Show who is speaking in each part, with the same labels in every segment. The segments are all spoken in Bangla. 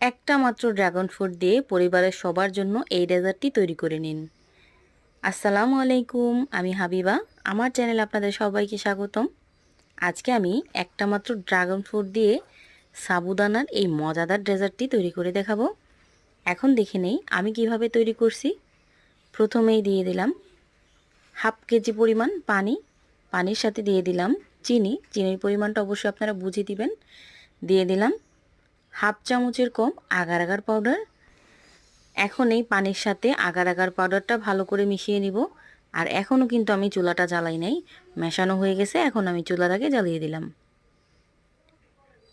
Speaker 1: একটা মাত্র ড্রাগন ফ্রুট দিয়ে পরিবারের সবার জন্য এই ডেজার্টটি তৈরি করে নিন। আসসালামু আলাইকুম, আমি হাবিবা। আমার চ্যানেলে আপনাদের সবাইকে স্বাগতম। আজকে আমি একটা মাত্র ড্রাগন ফ্রুট দিয়ে সাবুদানার এই মজাদার ডেজার্টটি তৈরি করে দেখাবো। এখন দেখে নেই আমি কিভাবে তৈরি করছি। প্রথমেই দিয়ে দিলাম হাফ কেজি পরিমাণ পানি। পানির সাথে দিয়ে দিলাম চিনি। চিনির পরিমাণটা অবশ্যই আপনারা বুঝে দিবেন। দিয়ে দিলাম হাফ চামচের কম আগার আগার পাউডার। এখন এই পানির সাথে আগার আগার পাউডারটা ভালো করে মিশিয়ে নিব। আর এখনও কিন্তু আমি চুলাটা জ্বালাই নাই, মেশানো হয়ে গেছে। এখন আমি চুলাটাকে জ্বালিয়ে দিলাম।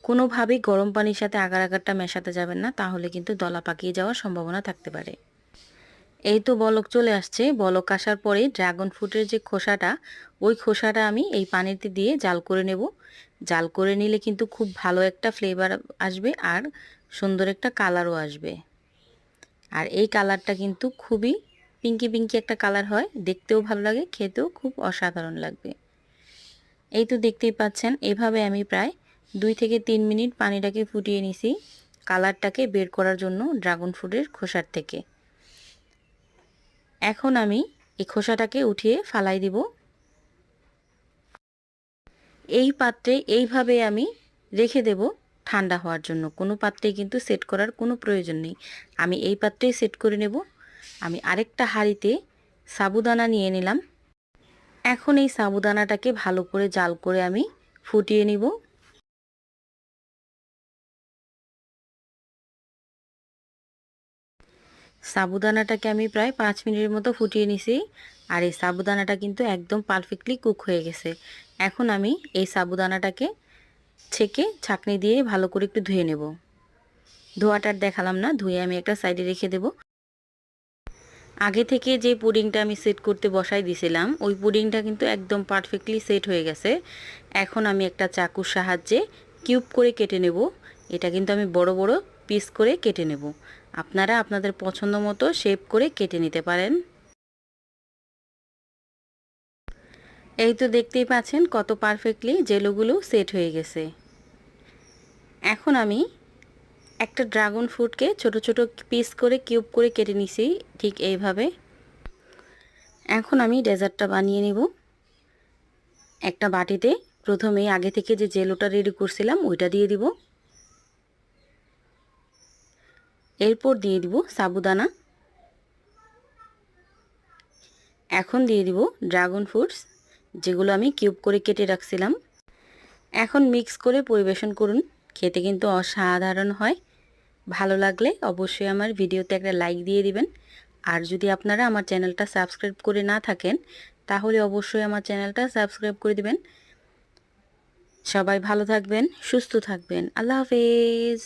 Speaker 1: কোনোভাবেই গরম পানির সাথে আগার আগারটা মেশাতে যাবেন না, তাহলে কিন্তু দলা পাকিয়ে যাওয়ার সম্ভাবনা থাকতে পারে। এই তো বলক চলে আসছে। বলক আসার পরে ড্রাগন ফ্রুটের যে খোসাটা, ওই খোসাটা আমি এই পানিতে দিয়ে জাল করে নেব। জাল করে নিলে কিন্তু খুব ভালো একটা ফ্লেভার আসবে আর সুন্দর একটা কালারও আসবে। আর এই কালারটা কিন্তু খুবই পিঙ্কি পিঙ্কি একটা কালার হয়, দেখতেও ভালো লাগে, খেতেও খুব অসাধারণ লাগবে। এই তো দেখতেই পাচ্ছেন, এভাবে আমি প্রায় 2 থেকে 3 মিনিট পানিটাকে ফুটিয়ে নিছি কালারটাকে বের করার জন্য ড্রাগন ফ্রুটের খোসার থেকে। এখন আমি এই খোসাটাকে উঠিয়ে ফালাই দিব। এই পাত্রে এইভাবে আমি রেখে দেব ঠান্ডা হওয়ার জন্য। কোনো পাত্রে কিন্তু সেট করার কোনো প্রয়োজন নেই, আমি এই পাত্রেই সেট করে নেব। আমি আরেকটা হাঁড়িতে সাবুদানা নিয়ে নিলাম। এখন এই সাবুদানাটাকে ভালো করে জাল করে আমি ফুটিয়ে নিব। সাবুদানাটাকে আমি প্রায় 5 মিনিটের মতো ফুটিয়ে নিছি। আর এই সাবুদানাটা কিন্তু একদম পারফেক্টলি কুক হয়ে গেছে। এখন আমি এই সাবুদানাটাকে ছেঁকে ছাঁকনি দিয়ে ভালো করে একটু ধুয়ে নেব। ধোয়াটার দেখালাম না, ধুয়ে আমি একটা সাইডে রেখে দেব। আগে থেকে যে পুডিংটা আমি সেট করতে বসাই দিয়েছিলাম, ওই পুডিংটা কিন্তু একদম পারফেক্টলি সেট হয়ে গেছে। এখন আমি একটা চাকুর সাহায্যে কিউব করে কেটে নেব। এটা কিন্তু আমি বড় বড় পিস করে কেটে নেব। আপনারা আপনাদের পছন্দ মতো শেপ করে কেটে নিতে পারেন। এই তো দেখতেই পাচ্ছেন কত পারফেক্টলি জেলোগুলো সেট হয়ে গেছে। এখন আমি একটা ড্রাগন ফ্রুটকে ছোট ছোট পিস করে কিউব করে কেটে নিছি, ঠিক এইভাবে। এখন আমি ডেজার্টটা বানিয়ে নিব। একটা বাটিতে প্রথমে আগে থেকে যে জেলোটা রেডি করছিলাম ওইটা দিয়ে দিব। এরপর দিয়ে দিব সাবুদানা। এখন দিয়ে দিব ড্রাগন ফ্রুটস, যেগুলো আমি কিউব করে কেটে রাখছিলাম। এখন মিক্স করে পরিবেশন করুন, খেতে কিন্তু অসাধারণ হয়। ভালো লাগলে অবশ্যই আমার ভিডিওতে একটা লাইক দিয়ে দিবেন। আর যদি আপনারা আমার চ্যানেলটা সাবস্ক্রাইব করে না থাকেন, তাহলে অবশ্যই আমার চ্যানেলটা সাবস্ক্রাইব করে দিবেন। সবাই ভালো থাকবেন, সুস্থ থাকবেন। আল্লাহ হাফেজ।